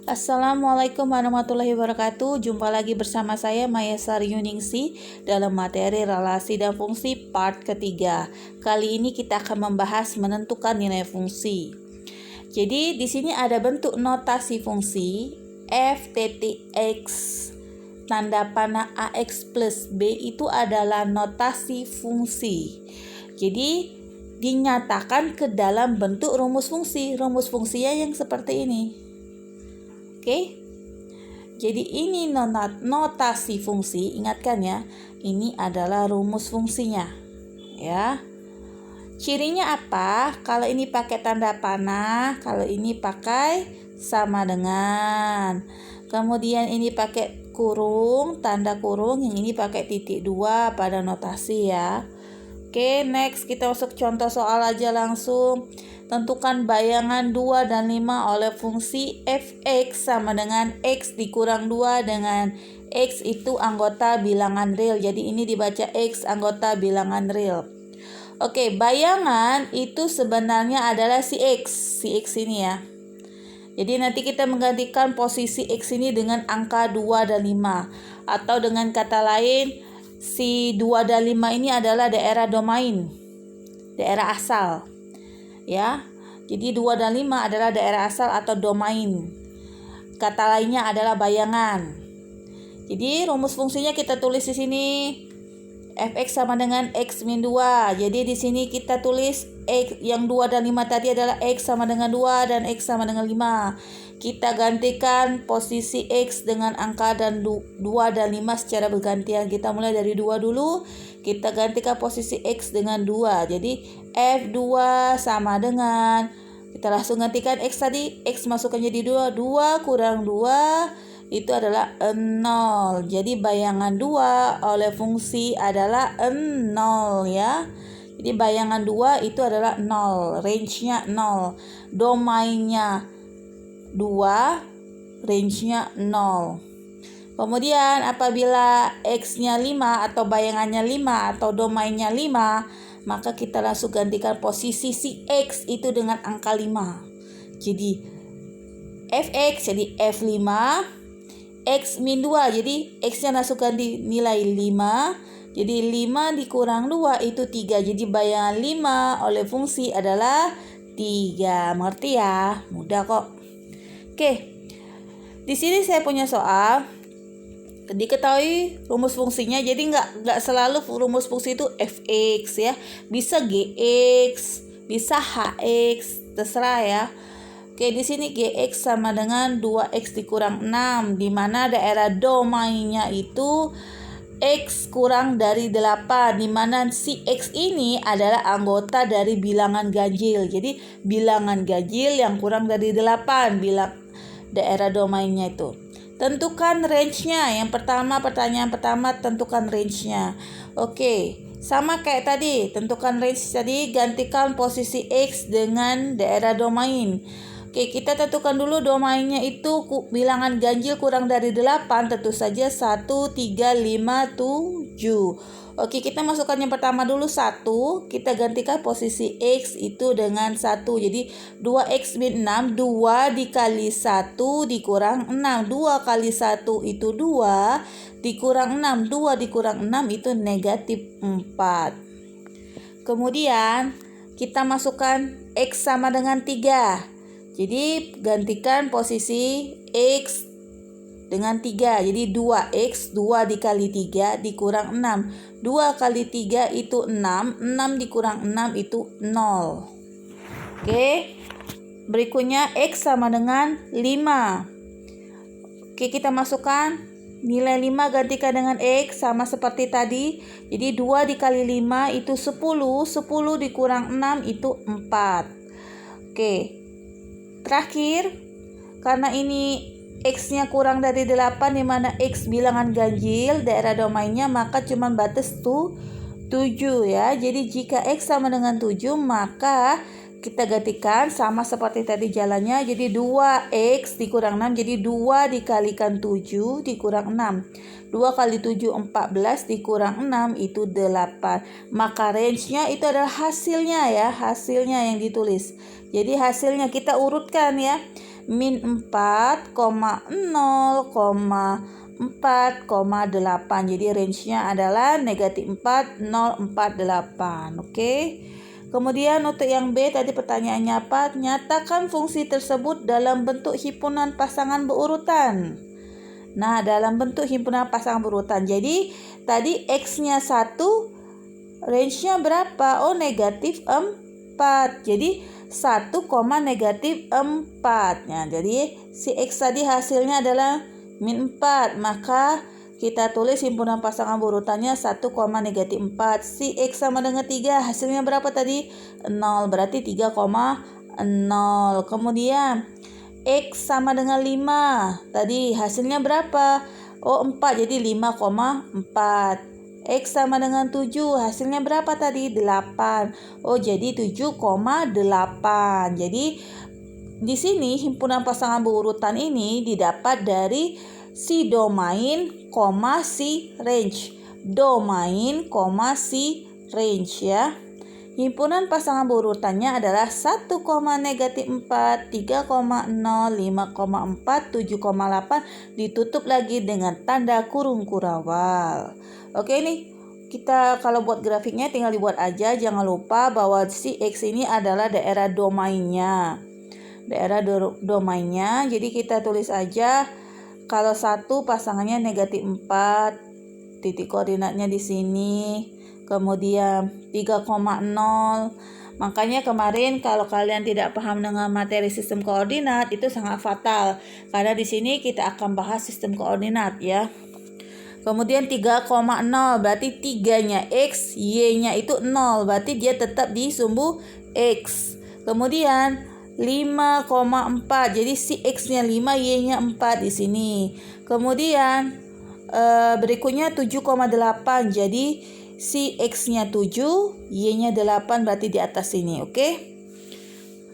Assalamualaikum warahmatullahi wabarakatuh. Jumpa lagi bersama saya Mayasari Yuningsi dalam materi relasi dan fungsi part ketiga. Kali ini kita akan membahas menentukan nilai fungsi. Jadi di sini ada bentuk notasi fungsi f titik x tanda panah ax plus b itu adalah notasi fungsi. Jadi dinyatakan ke dalam bentuk rumus fungsi. Rumus fungsinya yang seperti ini. Oke, jadi ini notasi fungsi, ingatkan ya, ini adalah rumus fungsinya, ya. Cirinya apa? Kalau ini pakai tanda panah, kalau ini pakai sama dengan. Kemudian ini pakai kurung, tanda kurung, yang ini pakai titik 2 pada notasi ya. Oke, next kita masuk contoh soal aja langsung. Tentukan bayangan 2 dan 5 oleh fungsi fx sama dengan x dikurang 2 dengan x itu anggota bilangan real. Jadi ini dibaca x anggota bilangan real. Oke, bayangan itu sebenarnya adalah si x ini ya. Jadi nanti kita menggantikan posisi x ini dengan angka 2 dan 5. Atau dengan kata lain, si 2 dan 5 ini adalah daerah domain, daerah asal. Ya, jadi 2 dan 5 adalah daerah asal atau domain. Kata lainnya adalah bayangan. Jadi rumus fungsinya kita tulis di sini fx sama dengan x min 2. Jadi di sini kita tulis x yang 2 dan 5 tadi adalah x sama dengan 2 dan x sama dengan 5. Kita gantikan posisi x dengan angka dan 2 dan 5 secara bergantian. Kita mulai dari 2 dulu. Kita gantikan posisi x dengan 2. Jadi F2 sama dengan, kita langsung gantikan x tadi, x masukkan jadi 2, 2 kurang 2 itu adalah 0. Jadi bayangan 2 oleh fungsi adalah 0 ya. Jadi bayangan 2 itu adalah 0, range-nya 0. Domainnya 2, range-nya 0. Kemudian apabila x-nya 5 atau bayangannya 5 atau domainnya 5, maka kita langsung gantikan posisi si x itu dengan angka 5. Jadi fx jadi f5, x min 2, jadi x-nya langsung ganti nilai 5. Jadi 5 dikurang 2 itu 3. Jadi bayangan 5 oleh fungsi adalah 3. Mengerti ya? Mudah kok. Oke. Di sini saya punya soal. Diketahui rumus fungsinya, jadi nggak selalu rumus fungsi itu fx ya, bisa gx, bisa hx, terserah ya. Oke, di sini gx sama dengan 2x dikurang 6, di mana daerah domainnya itu x kurang dari 8, di mana si x ini adalah anggota dari bilangan ganjil. Jadi bilangan ganjil yang kurang dari 8 bila daerah domainnya itu. Tentukan range-nya. Yang pertama, pertanyaan pertama, tentukan range-nya. Oke, sama kayak tadi, tentukan range tadi, gantikan posisi x dengan daerah domain. Oke, kita tentukan dulu domainnya itu bilangan ganjil kurang dari 8, tentu saja 1, 3, 5, 7. Oke, kita masukkan yang pertama dulu 1, kita gantikan posisi x itu dengan 1. Jadi 2x min 6, 2 dikali 1 dikurang 6. 2 kali 1 itu 2, dikurang 6. 2 dikurang 6 itu negatif 4. Kemudian kita masukkan x sama dengan 3. Jadi gantikan posisi x dengan 3. Jadi 2x, 2 dikali 3 dikurang 6. 2 kali 3 itu 6. 6 dikurang 6 itu 0. Oke. Berikutnya x sama dengan 5. Oke, kita masukkan nilai 5 gantikan dengan x sama seperti tadi. Jadi 2 dikali 5 itu 10. 10 dikurang 6 itu 4. Oke. Terakhir, karena ini x-nya kurang dari 8, di mana x bilangan ganjil daerah domainnya, maka cuma batas 7 ya. Jadi jika x sama dengan 7, maka kita gantikan sama seperti tadi jalannya. Jadi 2x dikurang 6, jadi 2 dikalikan 7 dikurang 6. 2 kali 7 14 dikurang 6 itu 8. Maka range-nya itu adalah hasilnya ya, hasilnya yang ditulis. Jadi hasilnya kita urutkan ya. min 4,0,4,8. Jadi range-nya adalah negatif 4, 0, 4, 8. Oke. Kemudian untuk yang B tadi pertanyaannya apa? Nyatakan fungsi tersebut dalam bentuk himpunan pasangan berurutan. Nah, dalam bentuk himpunan pasangan berurutan. Jadi tadi X-nya 1, range-nya berapa? Oh, negatif 4. Jadi 1, negatif 4. Nah, jadi si X tadi hasilnya adalah min 4. Maka kita tulis himpunan pasangan berurutannya 1, negatif 4. Si X sama dengan 3. Hasilnya berapa tadi? 0. Berarti 3,0. Kemudian X sama dengan 5. Tadi hasilnya berapa? Oh, 4. Jadi 5,4. X sama dengan 7. Hasilnya berapa tadi? 8. Oh, jadi 7,8. Jadi di sini himpunan pasangan berurutan ini didapat dari si domain, si range. Domain, si range ya. Himpunan pasangan berurutannya adalah 1, negatif 4, 3,0, 5,4, 7,8 ditutup lagi dengan tanda kurung kurawal. Oke, ini kita kalau buat grafiknya tinggal dibuat aja. Jangan lupa bahwa si X ini adalah daerah domainnya. Jadi kita tulis aja kalau 1 pasangannya negatif 4, titik koordinatnya di sini. Kemudian 3,0. Makanya kemarin kalau kalian tidak paham dengan materi sistem koordinat itu sangat fatal. Karena di sini kita akan bahas sistem koordinat ya. Kemudian 3,0 berarti 3-nya X, Y-nya itu 0. Berarti dia tetap di sumbu X. Kemudian 5,4. Jadi si X-nya 5, Y-nya 4 di sini. Kemudian berikutnya 7,8. Jadi si X-nya 7, Y-nya 8 berarti di atas sini. Oke?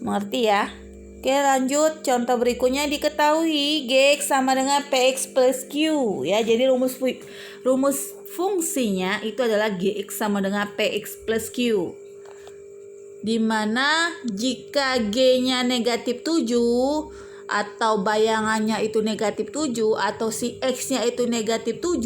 Mengerti ya? Oke, lanjut. Contoh berikutnya diketahui Gx sama dengan Px plus Q ya. Jadi rumus fungsinya itu adalah Gx sama dengan Px plus Q. Dimana jika G-nya negatif 7 atau bayangannya itu negatif 7 atau si X-nya itu negatif 7,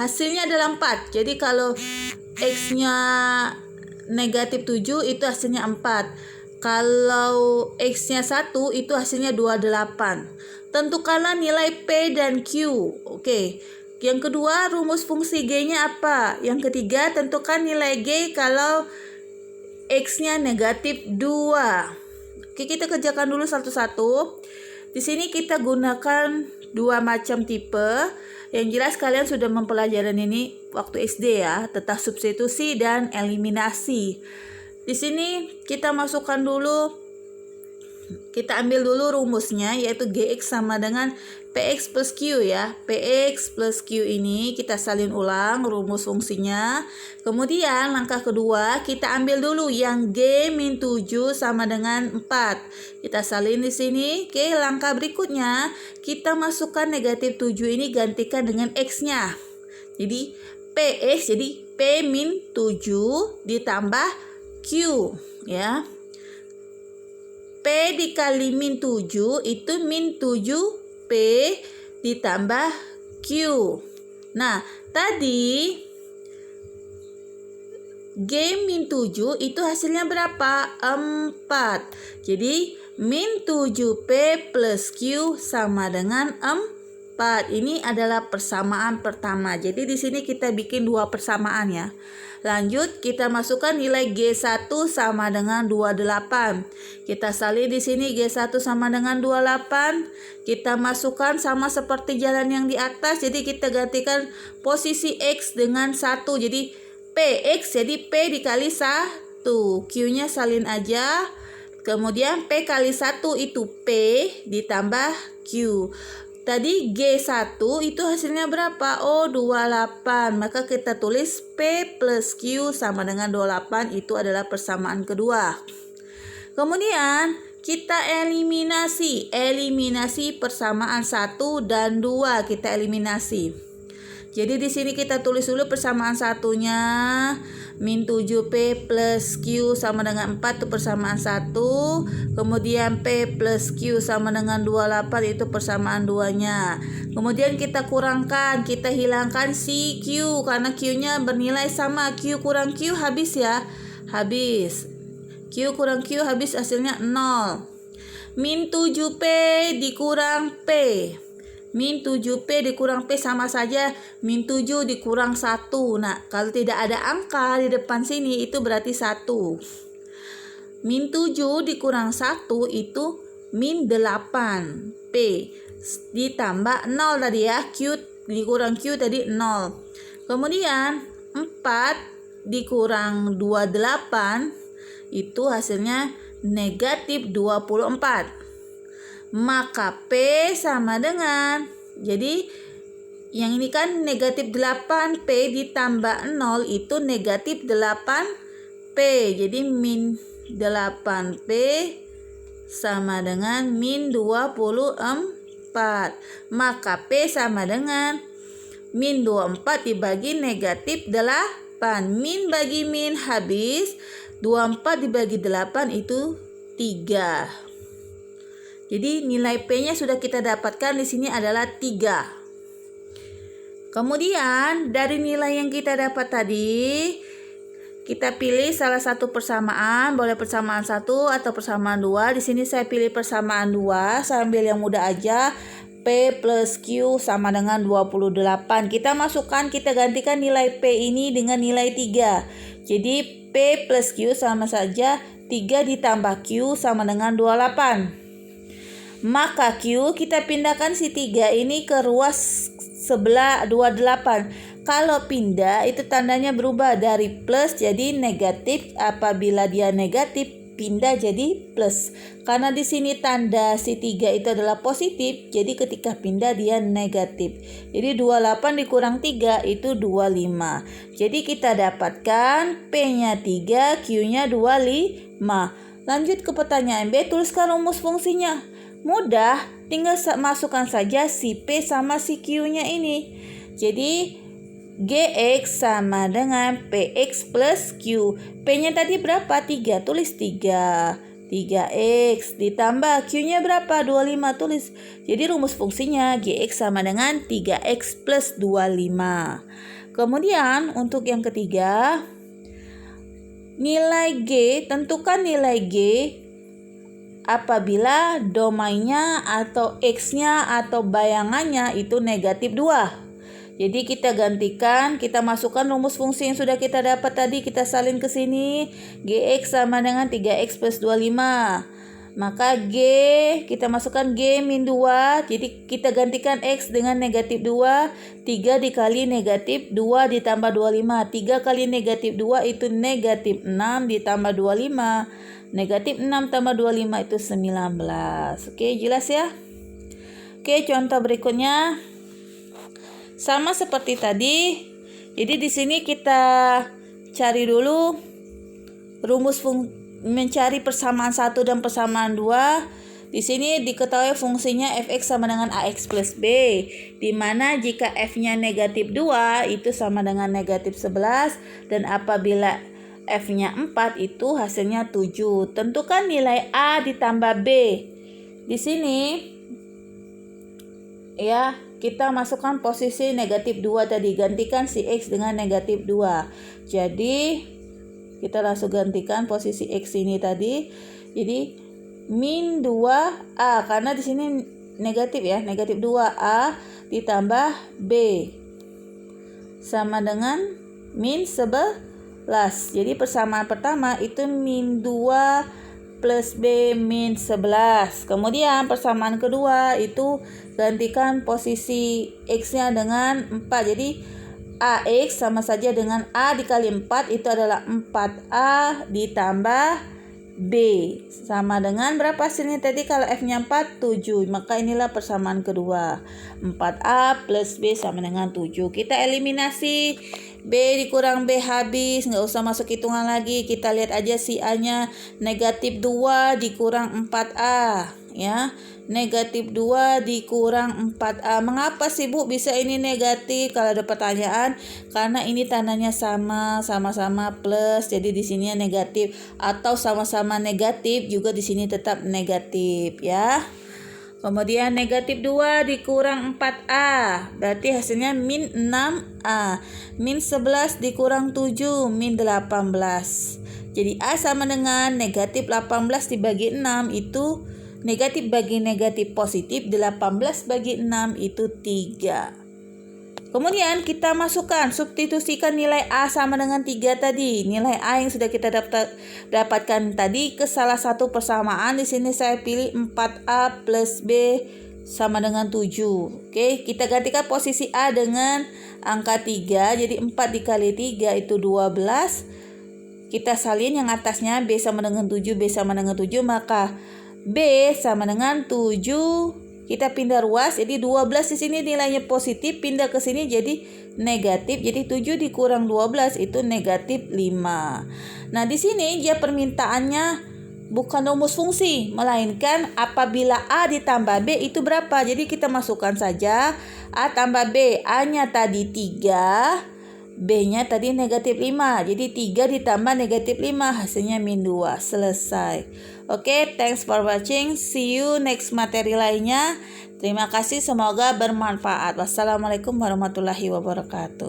hasilnya adalah 4. Jadi kalau X-nya negatif 7 itu hasilnya 4. Kalau X-nya 1 itu hasilnya 28. Tentukanlah nilai P dan Q. Oke. Yang kedua, rumus fungsi G-nya apa? Yang ketiga, tentukan nilai G kalau X-nya negatif 2. Oke, kita kerjakan dulu satu-satu. Di sini kita gunakan 2 macam tipe. Yang jelas kalian sudah mempelajari ini waktu SD ya, tentang substitusi dan eliminasi. Di sini kita masukkan dulu, kita ambil dulu rumusnya yaitu Gx sama dengan Px plus Q ya. Px plus Q ini kita salin ulang rumus fungsinya. Kemudian langkah kedua kita ambil dulu yang G min 7 sama dengan 4. Kita salin di sini. Oke, langkah berikutnya kita masukkan negatif 7 ini gantikan dengan X-nya. Jadi Px jadi P min 7 ditambah Q ya. P dikali min 7 itu min 7 P ditambah Q. Nah, tadi G min 7 itu hasilnya berapa? 4. Jadi min 7P plus Q sama dengan 4. Ini adalah persamaan pertama. Jadi di sini kita bikin 2 persamaan ya. Lanjut, kita masukkan nilai G1 sama dengan 28. Kita salin di sini G1 sama dengan 28. Kita masukkan sama seperti jalan yang di atas. Jadi kita gantikan posisi X dengan 1. Jadi PX jadi P dikali 1. Q-nya salin aja. Kemudian P kali 1 itu P ditambah Q. Tadi G1 itu hasilnya berapa? Oh, 28. Maka kita tulis P plus Q sama dengan 28. Itu adalah persamaan kedua. Kemudian kita eliminasi. Eliminasi persamaan 1 dan 2 kita eliminasi. Jadi di sini kita tulis dulu persamaan satunya. min 7P plus Q sama dengan 4 itu persamaan 1. Kemudian P plus Q sama dengan 28 itu persamaan 2-nya. Kemudian kita kurangkan, kita hilangkan si Q karena Q-nya bernilai sama. Q kurang Q habis ya. Habis. Q kurang Q habis hasilnya 0. Min 7P dikurang P. Min 7P dikurang P sama saja min 7 dikurang 1. Nah, kalau tidak ada angka di depan sini itu berarti 1. Min 7 dikurang 1 itu min 8. P ditambah 0 tadi ya. Q dikurang Q tadi 0. Kemudian 4 dikurang 28 itu hasilnya negatif 24. Maka P sama dengan, jadi yang ini kan negatif 8P ditambah 0 itu negatif 8P. Jadi min 8P sama dengan min 24. Maka P sama dengan min 24 dibagi negatif 8. Min bagi min habis, 24 dibagi 8 itu 3. Jadi nilai P-nya sudah kita dapatkan di sini adalah 3. Kemudian dari nilai yang kita dapat tadi, kita pilih salah satu persamaan, boleh persamaan 1 atau persamaan 2. Di sini saya pilih persamaan 2, saya ambil yang mudah aja. P plus Q sama dengan 28. Kita masukkan, kita gantikan nilai P ini dengan nilai 3. Jadi P plus Q sama saja 3 ditambah Q sama dengan 28. Maka Q kita pindahkan si 3 ini ke ruas sebelah 28. Kalau pindah itu tandanya berubah dari plus jadi negatif. Apabila dia negatif pindah jadi plus. Karena di sini tanda si 3 itu adalah positif, jadi ketika pindah dia negatif. Jadi 28 dikurang 3 itu 25. Jadi kita dapatkan P-nya 3, Q-nya 25. Lanjut ke pertanyaan B, tuliskan rumus fungsinya. Mudah, tinggal masukkan saja si P sama si Q-nya ini. Jadi GX sama dengan PX plus Q. P-nya tadi berapa? 3, tulis 3. 3X ditambah Q-nya berapa? 25, tulis. Jadi rumus fungsinya GX sama dengan 3X plus 25. Kemudian untuk yang ketiga, nilai G, tentukan nilai G apabila domainnya atau X-nya atau bayangannya itu negatif 2. Jadi kita gantikan, kita masukkan rumus fungsi yang sudah kita dapat tadi, kita salin ke sini. GX sama dengan 3X plus 25. Maka G, kita masukkan G min 2. Jadi kita gantikan X dengan negatif 2. 3 dikali negatif 2 ditambah 25. 3 kali negatif 2 itu negatif 6 ditambah 25. Negatif 6 tambah 25 itu 19. Oke, jelas ya? Oke, contoh berikutnya. Sama seperti tadi. Jadi di sini kita cari dulu rumus mencari persamaan 1 dan persamaan 2. Di sini diketahui fungsinya fx sama dengan ax plus b, di mana jika f-nya negatif 2 itu sama dengan negatif 11, dan apabila f-nya 4 itu hasilnya 7. Tentukan nilai a ditambah b. Di sini ya, kita masukkan posisi negatif 2 tadi, gantikan si x dengan negatif 2. Jadi kita langsung gantikan posisi x ini tadi. Jadi min 2a, karena di sini negatif ya, negatif 2a ditambah b sama dengan min 11. Jadi persamaan pertama itu min 2 plus b min 11. Kemudian persamaan kedua itu gantikan posisi x-nya dengan 4. Jadi AX sama saja dengan A dikali 4 itu adalah 4A ditambah B. Sama dengan berapa hasilnya tadi? Kalau F-nya 4, 7. Maka inilah persamaan kedua. 4A plus B sama dengan 7. Kita eliminasi. B dikurang B habis. Nggak usah masuk hitungan lagi. Kita lihat aja si A-nya negatif 2 dikurang 4A. ya. Negatif 2 dikurang 4A. Mengapa sih Bu bisa ini negatif? Kalau ada pertanyaan, karena ini tandanya sama-sama plus, jadi di sini negatif, atau sama-sama negatif juga di sini tetap negatif ya. Kemudian negatif 2 dikurang 4A, berarti hasilnya min 6A. Min 11 dikurang 7, min 18. Jadi A sama dengan negatif 18 dibagi 6 itu negatif bagi negatif positif, 18 bagi 6 itu 3. Kemudian kita masukkan, substitusikan nilai A sama dengan 3 tadi. Nilai A yang sudah kita dapatkan tadi ke salah satu persamaan. Di sini saya pilih 4A plus B sama dengan 7. Oke, kita gantikan posisi A dengan angka 3. Jadi 4 dikali 3 itu 12. Kita salin yang atasnya B sama dengan 7, B sama dengan 7, maka B sama dengan 7. Kita pindah ruas, jadi 12 di sini nilainya positif, pindah ke sini jadi negatif. Jadi 7 dikurang 12 itu negatif 5. Nah, di sini dia permintaannya bukan rumus fungsi, melainkan apabila A ditambah B itu berapa. Jadi kita masukkan saja A tambah B. A-nya tadi 3, B-nya tadi negatif 5. Jadi 3 ditambah negatif 5 hasilnya min 2. Selesai. Oke, thanks for watching. See you next materi lainnya. Terima kasih, semoga bermanfaat. Wassalamualaikum warahmatullahi wabarakatuh.